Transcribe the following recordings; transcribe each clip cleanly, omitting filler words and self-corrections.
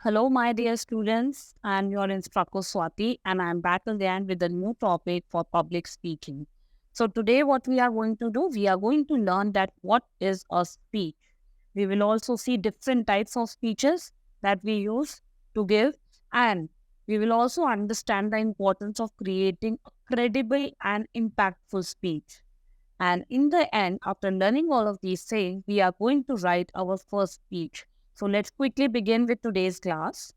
Hello, my dear students. I'm your instrucko Swati, and I'm back again with a new topic for public speaking. So, today, what we are going to do, we are going to learn that what is a speech. We will also see different types of speeches that we use to give, and we will also understand the importance of creating a credible and impactful speech. And in the end, after learning all of these things, we are going to write our first speech. So let's quickly begin with today's class.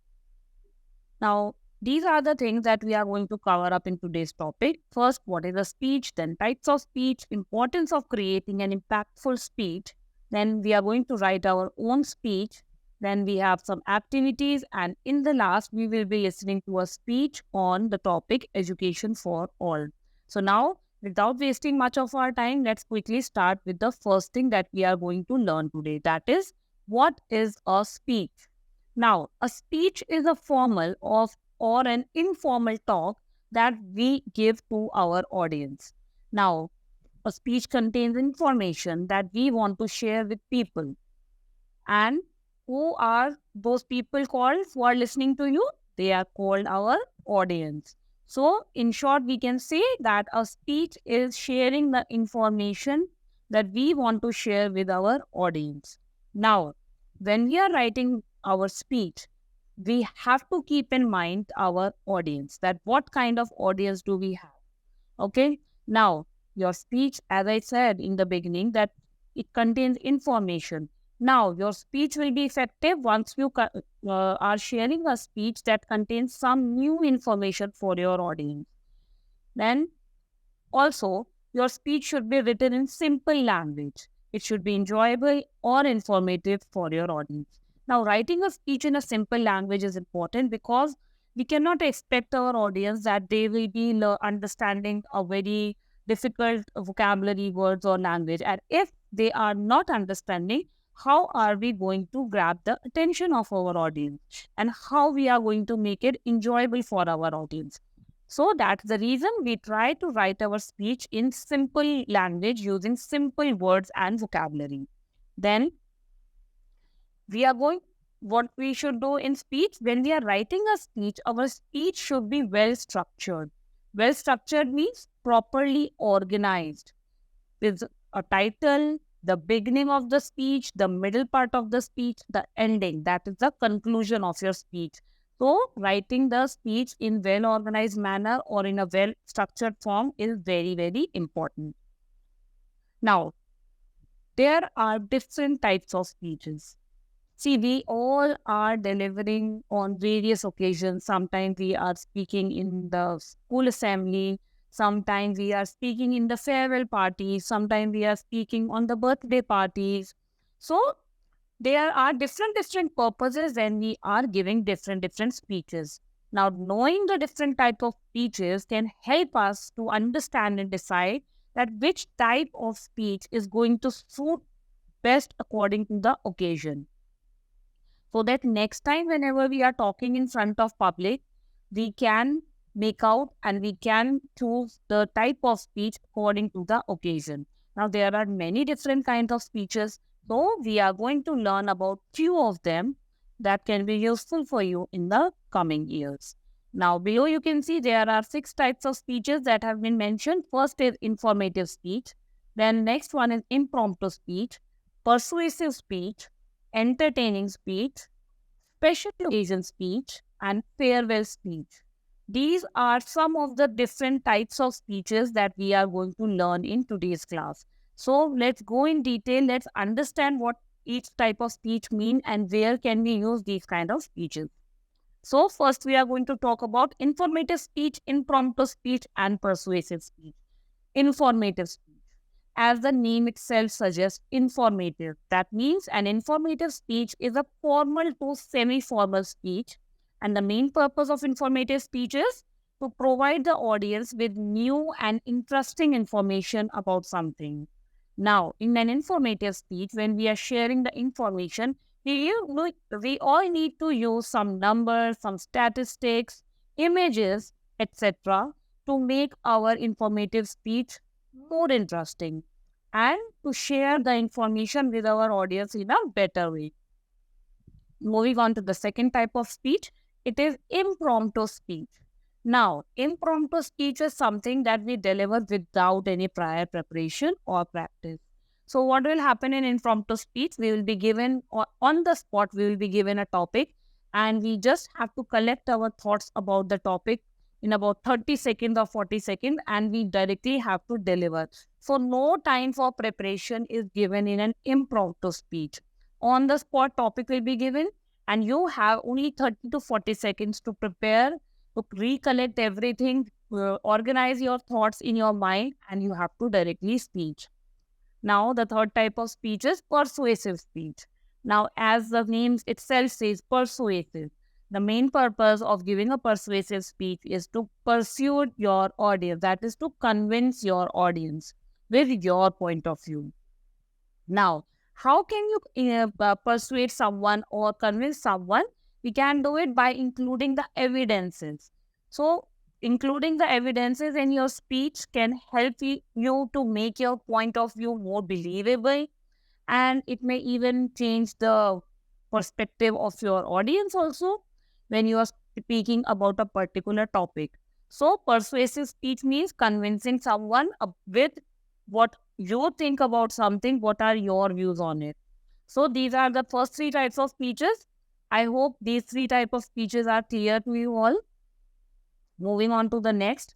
Now, these are the things that we are going to cover up in today's topic. First, what is a speech? Then, types of speech, importance of creating an impactful speech. Then, we are going to write our own speech. Then, we have some activities. And in the last, we will be listening to a speech on the topic education for all. So, now, without wasting much of our time, let's quickly start with the first thing that we are going to learn today. That is, what is a speech? Now, a speech is a formal of or an informal talk that we give to our audience. Now, a speech contains information that we want to share with people. And who are those people called who are listening to you? They are called our audience. So, in short, we can say that a speech is sharing the information that we want to share with our audience. Now, when we are writing our speech, we have to keep in mind our audience, that what kind of audience do we have. Okay. Now, your speech, as I said in the beginning, that it contains information. Now, your speech will be effective once you are sharing a speech that contains some new information for your audience. Then, also, your speech should be written in simple language. It should be enjoyable or informative for your audience. Now, writing a speech in a simple language is important because we cannot expect our audience that they will be understanding a very difficult vocabulary, words, or language. And if they are not understanding, how are we going to grab the attention of our audience? And how we are going to make it enjoyable for our audience? So that's the reason we try to write our speech in simple language using simple words and vocabulary. Then we are going, what we should do in speech, when we are writing a speech, our speech should be well structured. Well structured means properly organized with a title, the beginning of the speech, the middle part of the speech, the ending. That is the conclusion of your speech. So, writing the speech in well organized manner or in a well structured form is very, very important. Now, there are different types of speeches. See, we all are delivering on various occasions. Sometimes we are speaking in the school assembly. Sometimes we are speaking in the farewell parties. Sometimes we are speaking on the birthday parties. So there are different purposes when we are giving different speeches. Now, knowing the different type of speeches can help us to understand and decide that which type of speech is going to suit best according to the occasion, so that next time whenever we are talking in front of public, we can make out and we can choose the type of speech according to the occasion. Now, there are many different kinds of speeches, so we are going to learn about few of them that can be useful for you in the coming years. Now, below you can see there are 6 types of speeches that have been mentioned. First is informative speech, then next one is impromptu speech, persuasive speech, entertaining speech, special occasion speech, and farewell speech. These are some of the different types of speeches that we are going to learn in today's class. So let's go in detail. Let's understand what each type of speech mean and where can we use these kind of speeches. So first we are going to talk about informative speech, impromptu speech, and persuasive speech. Informative speech, as the name itself suggests, informative. That means an informative speech is a formal to semi-formal speech, and the main purpose of informative speech is to provide the audience with new and interesting information about something. Now, in an informative speech, when we are sharing the information, we all need to use some numbers, some statistics, images, etc., to make our informative speech more interesting and to share the information with our audience in a better way. moving on to the second type of speech, it is impromptu speech. Now, impromptu speech is something that we deliver without any prior preparation or practice. So, what will happen in impromptu speech? We will be given, on the spot, we will be given a topic, and we just have to collect our thoughts about the topic in about 30 seconds or 40 seconds, and we directly have to deliver. So, no time for preparation is given in an impromptu speech. On the spot topic will be given, and you have only 30 to 40 seconds to prepare, to recollect everything, organize your thoughts in your mind, and you have to directly speech. Now, the third type of speech is persuasive speech. Now, as the name itself says, persuasive. The main purpose of giving a persuasive speech is to persuade your audience, that is, to convince your audience with your point of view. Now, how can you persuade someone or convince someone? We can do it by including the evidences. So, including the evidences in your speech can help you to make your point of view more believable, and it may even change the perspective of your audience also when you are speaking about a particular topic. So, persuasive speech means convincing someone with what you think about something, what are your views on it. So, these are the first three types of speeches. I hope these three types of speeches are clear to you all. Moving on to the next,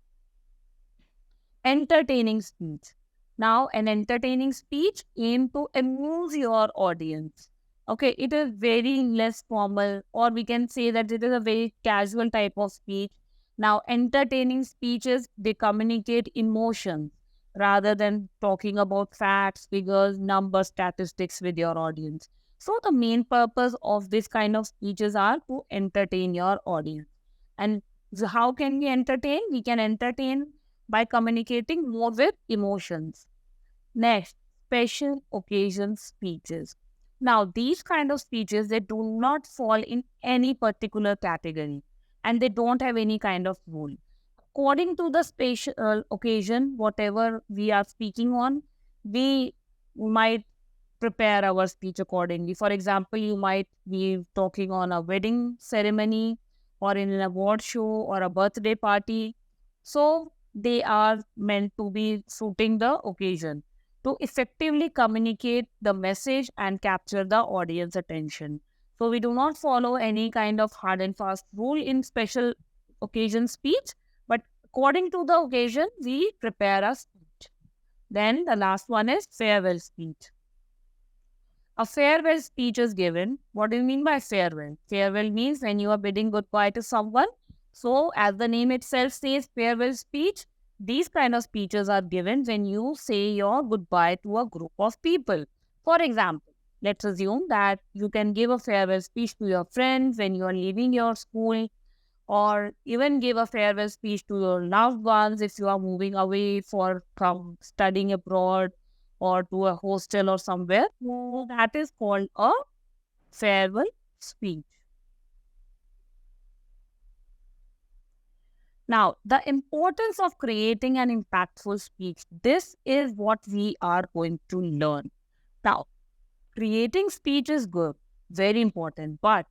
entertaining speech. Now, an entertaining speech aim to amuse your audience. Okay, it is very less formal, or we can say that it is a very casual type of speech. Now, entertaining speeches, they communicate emotions rather than talking about facts, figures, numbers, statistics with your audience. So, the main purpose of this kind of speeches are to entertain your audience. And how can we entertain? We can entertain by communicating more with emotions. Next, special occasion speeches. Now, these kind of speeches, they do not fall in any particular category, and they don't have any kind of rule. According to the special occasion, whatever we are speaking on, we might prepare our speech accordingly. For example, you might be talking on a wedding ceremony or in an award show or a birthday party. So they are meant to be suiting the occasion to effectively communicate the message and capture the audience attention. So we do not follow any kind of hard and fast rule in special occasion speech, but according to the occasion, we prepare a speech. Then the last one is farewell speech. A farewell speech is given. What do you mean by farewell? Farewell means when you are bidding goodbye to someone. So, as the name itself says, farewell speech, these kind of speeches are given when you say your goodbye to a group of people. For example, let's assume that you can give a farewell speech to your friends when you are leaving your school, or even give a farewell speech to your loved ones if you are moving away for from studying abroad or to a hostel or somewhere. So that is called a farewell speech. Now, the importance of creating an impactful speech. This is what we are going to learn. Now, creating speech is good, very important, but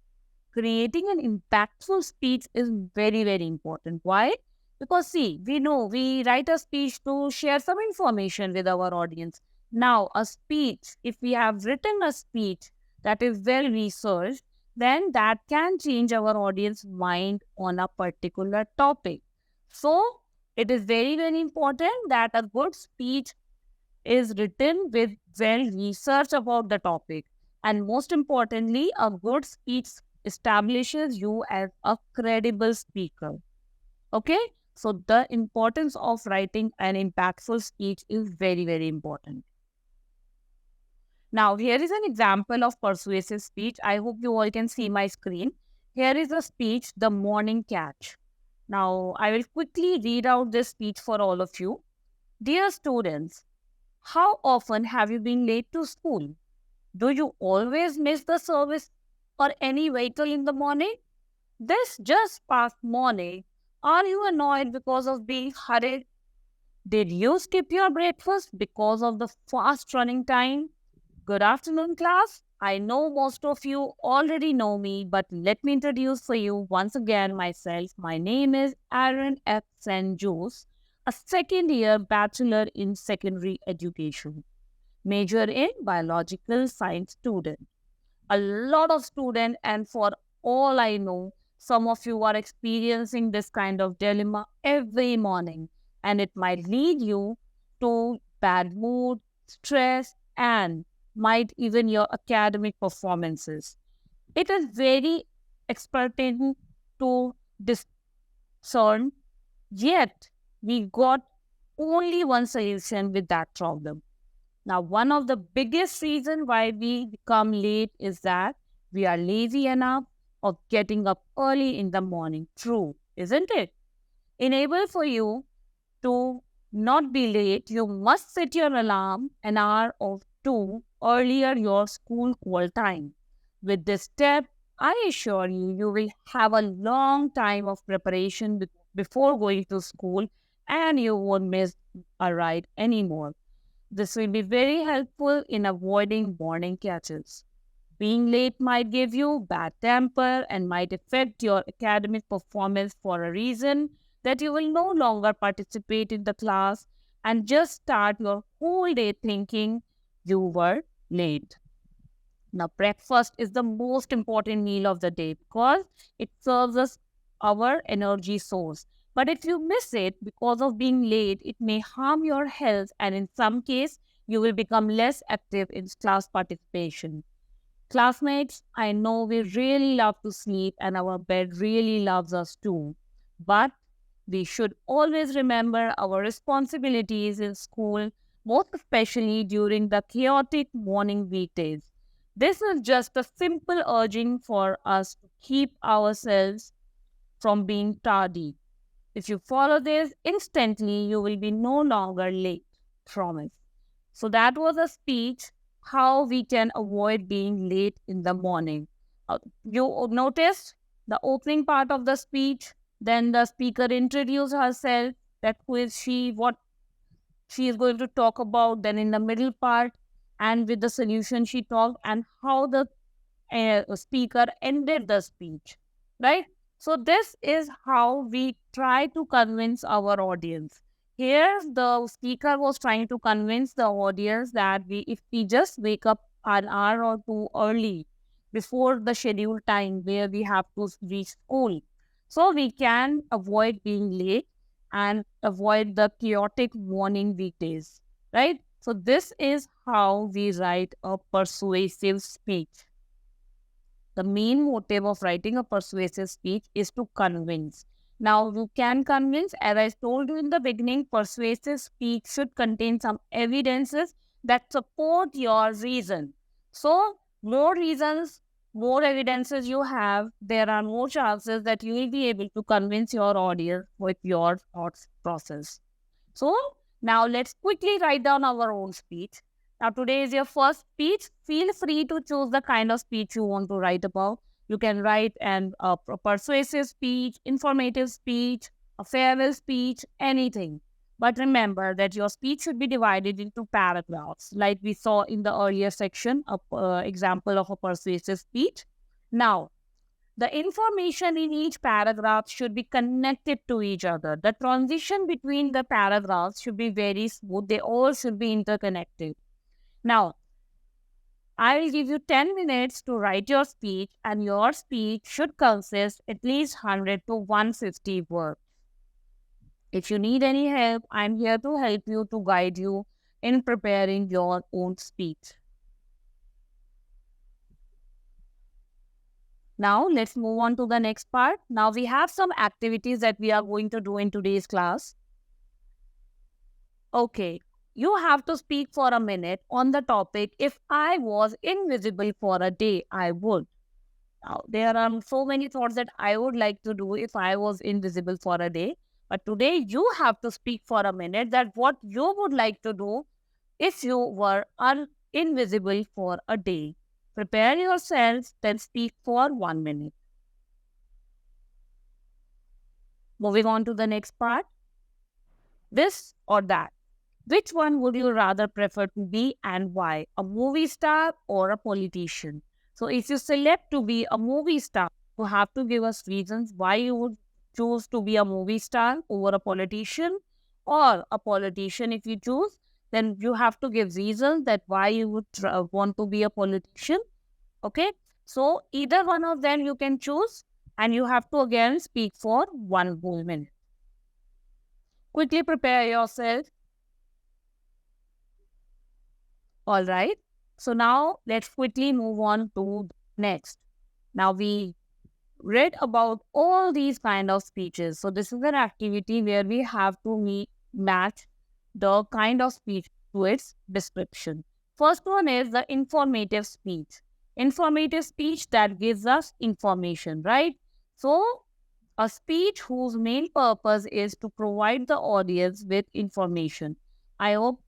creating an impactful speech is very, very important. Why? Because see, we know we write a speech to share some information with our audience. Now, a speech, if we have written a speech that is well researched, then that can change our audience mind on a particular topic. So, it is very, very important that a good speech is written with well research about the topic. And most importantly, a good speech establishes you as a credible speaker. Okay? So the importance of writing an impactful speech is very, very important. Now, here is an example of persuasive speech. I hope you all can see my screen. Here is a speech, The Morning Catch. Now, I will quickly read out this speech for all of you. Dear students, how often have you been late to school? Do you always miss the service or any vehicle in the morning? This just past morning, are you annoyed because of being hurried? Did you skip your breakfast because of the fast running time? Good afternoon, class. I know most of you already know me, but let me introduce for you once again myself. My name is Aaron F. St. Jose, a second year bachelor in secondary education, major in biological science student. A lot of students, and for all I know, some of you are experiencing this kind of dilemma every morning, and it might lead you to bad mood, stress, and might even your academic performances. It is very experting to discern, yet we got only one solution with that problem. Now, one of the biggest reasons why we become late is that we are lazy enough of getting up early in the morning. True, isn't it? Enable for you to not be late, you must set your alarm an hour or two earlier your school call time. With this step, I assure you, you will have a long time of preparation before going to school and you won't miss a ride anymore. This will be very helpful in avoiding morning catches. Being late might give you bad temper and might affect your academic performance for a reason that you will no longer participate in the class and just start your whole day thinking you were late. Now, breakfast is the most important meal of the day because it serves us our energy source. But if you miss it because of being late, it may harm your health, and in some case, you will become less active in class participation. Classmates, I know we really love to sleep and our bed really loves us too. But we should always remember our responsibilities in school, most especially during the chaotic morning weekdays. This is just a simple urging for us to keep ourselves from being tardy. If you follow this instantly, you will be no longer late. Promise. So that was a speech how we can avoid being late in the morning. You noticed the opening part of the speech, then the speaker introduced herself, that who is she, what she is going to talk about, then in the middle part, and with the solution she talked, and how the speaker ended the speech, right? So, this is how we try to convince our audience. Here, the speaker was trying to convince the audience that if we just wake up an hour or two early before the scheduled time where we have to reach school, so we can avoid being late and avoid the chaotic morning weekdays, right? So, this is how we write a persuasive speech. The main motive of writing a persuasive speech is to convince. Now, you can convince, as I told you in the beginning, persuasive speech should contain some evidences that support your reason. So, more reasons, more evidences you have, there are more chances that you will be able to convince your audience with your thoughts process. So now let's quickly write down our own speech. Now today is your first speech. Feel free to choose the kind of speech you want to write about. You can write a persuasive speech, informative speech, a farewell speech, anything. But remember that your speech should be divided into paragraphs, like we saw in the earlier section, of example of a persuasive speech. Now, the information in each paragraph should be connected to each other. The transition between the paragraphs should be very smooth. They all should be interconnected. Now, I will give you 10 minutes to write your speech, and your speech should consist at least 100 to 150 words. If you need any help, I'm here to help you, to guide you in preparing your own speech. Now, let's move on to the next part. Now, we have some activities that we are going to do in today's class. Okay, you have to speak for a minute on the topic, if I was invisible for a day, I would. Now, there are so many thoughts that I would like to do if I was invisible for a day. But today, you have to speak for a minute that what you would like to do if you were invisible for a day. Prepare yourself, then speak for 1 minute. Moving on to the next part. This or that. Which one would you rather prefer to be and why? A movie star or a politician? So if you select to be a movie star, you have to give us reasons why you would choose to be a movie star over a politician, or a politician if you choose, then you have to give reasons that why you would want to be a politician. Okay. So either one of them you can choose, and you have to again speak for 1 whole minute. Quickly prepare yourself. All right. So now let's quickly move on to next. Now we read about all these kind of speeches. So this is an activity where we have to match the kind of speech to its description. First one is the informative speech. Informative speech that gives us information, right? So a speech whose main purpose is to provide the audience with information. I hope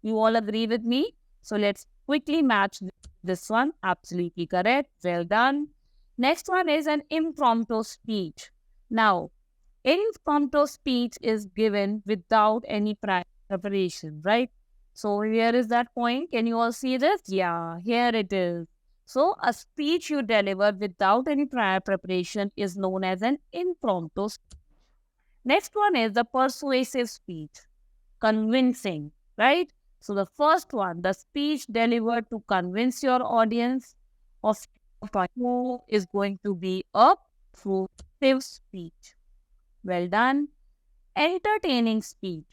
you all agree with me. So let's quickly match this one. Absolutely correct. Well done. Next one is an impromptu speech. Now, impromptu speech is given without any prior preparation, right? So here is that point. Can you all see this? Yeah, here it is. So a speech you deliver without any prior preparation is known as an impromptu speech. Next one is the persuasive speech, convincing, right? So the first one, the speech delivered to convince your audience of you is going to be a persuasive speech. Well done. Entertaining speech.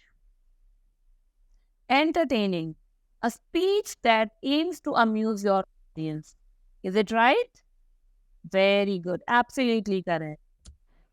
Entertaining. A speech that aims to amuse your audience. Is it right? Very good. Absolutely correct.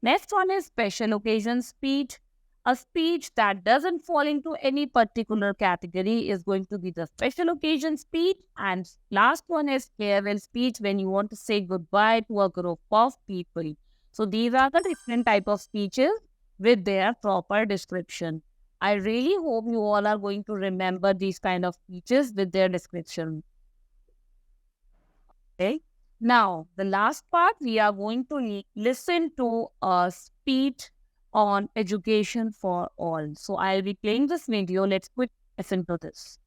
Next one is special occasion speech. A speech that doesn't fall into any particular category is going to be the special occasion speech. And last one is farewell speech, when you want to say goodbye to a group of people. So these are the different type of speeches with their proper description. I really hope you all are going to remember these kind of speeches with their description. Okay. Now, the last part, we are going to listen to a speech on education for all. So I'll be playing this video. Let's quick listen to this.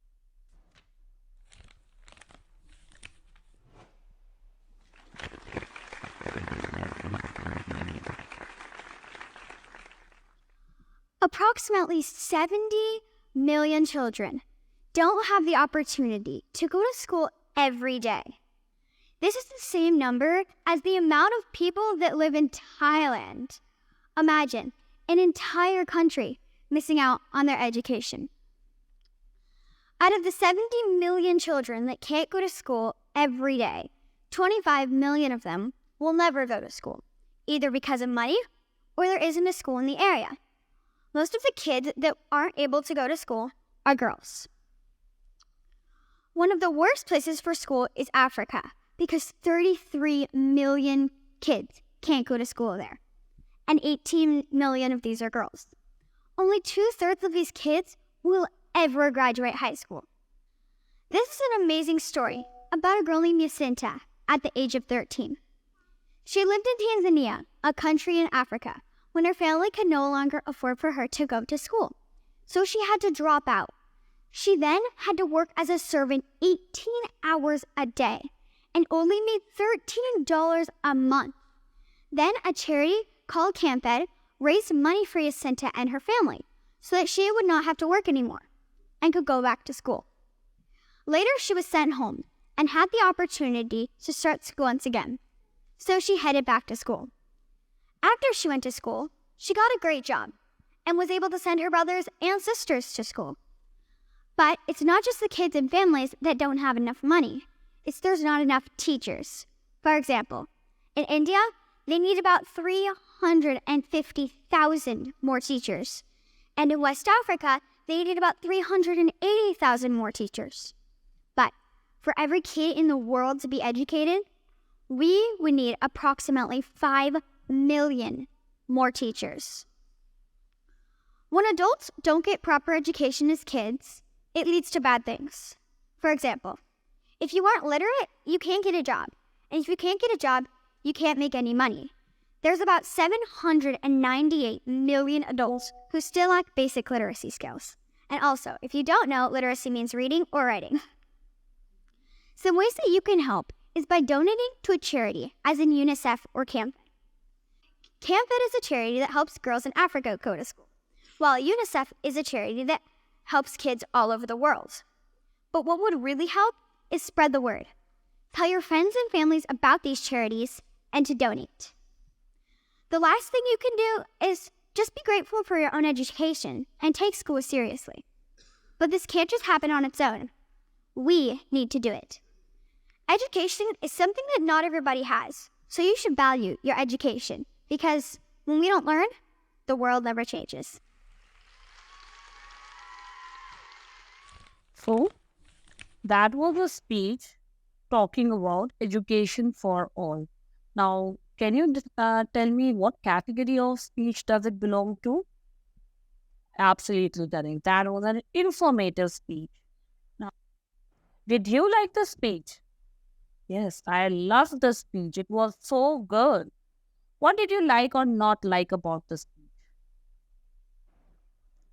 Approximately 70 million children don't have the opportunity to go to school every day. This is the same number as the amount of people that live in Thailand. Imagine an entire country missing out on their education. Out of the 70 million children that can't go to school every day, 25 million of them will never go to school, either because of money or there isn't a school in the area. Most of the kids that aren't able to go to school are girls. One of the worst places for school is Africa, because 33 million kids can't go to school there, and 18 million of these are girls. Only 2/3 of these kids will ever graduate high school. This is an amazing story about a girl named Jacinta at the age of 13. She lived in Tanzania, a country in Africa, when her family could no longer afford for her to go to school, so she had to drop out. She then had to work as a servant 18 hours a day and only made $13 a month. Then a charity called Camp Ed raised money for Jacinta and her family so that she would not have to work anymore and could go back to school. Later, she was sent home and had the opportunity to start school once again, so she headed back to school. After she went to school, she got a great job and was able to send her brothers and sisters to school. But it's not just the kids and families that don't have enough money. It's there's not enough teachers. For example, in India, they need about 350,000 more teachers. And in West Africa, they need about 380,000 more teachers. But for every kid in the world to be educated, we would need approximately 5 million more teachers. When adults don't get proper education as kids, it leads to bad things. For example, if you aren't literate, you can't get a job. And if you can't get a job, you can't make any money. There's about 798 million adults who still lack basic literacy skills. And also, if you don't know, literacy means reading or writing. Some ways that you can help is by donating to a charity, as in UNICEF or CAMFED. CAMFED is a charity that helps girls in Africa go to school, while UNICEF is a charity that helps kids all over the world. But what would really help is spread the word. Tell your friends and families about these charities and to donate. The last thing you can do is just be grateful for your own education and take school seriously. But this can't just happen on its own. We need to do it. Education is something that not everybody has, so you should value your education because when we don't learn, the world never changes. So, that was a speech talking about education for all. Now, can you tell me what category of speech does it belong to? Absolutely correct. That was an informative speech. Now, did you like the speech? Yes, I loved the speech. It was so good. What did you like or not like about the speech?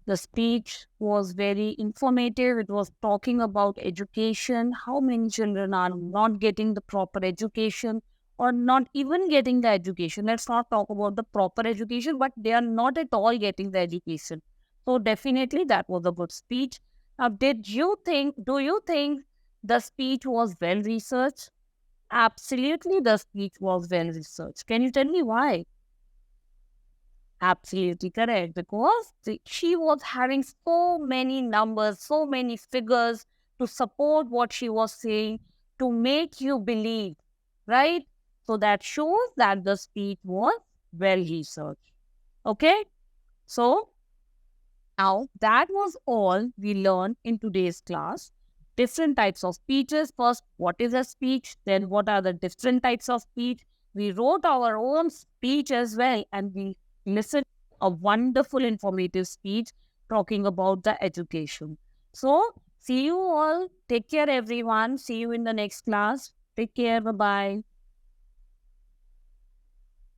The speech was very informative. It was talking about education, how many children are not getting the proper education or not even getting the education. Let's not talk about the proper education, but they are not at all getting the education. So definitely that was a good speech. Now, do you think the speech was well researched? Absolutely, the speech was well researched. Can you tell me why? Absolutely correct. Because she was having so many numbers, so many figures to support what she was saying, to make you believe, right? So that shows that the speech was well researched. Okay? So now that was all we learned in today's class. Different types of speeches. First, what is a speech? Then, what are the different types of speech? We wrote our own speech as well, and we listened to a wonderful, informative speech talking about the education. So, see you all. Take care, everyone. See you in the next class. Take care. Bye bye.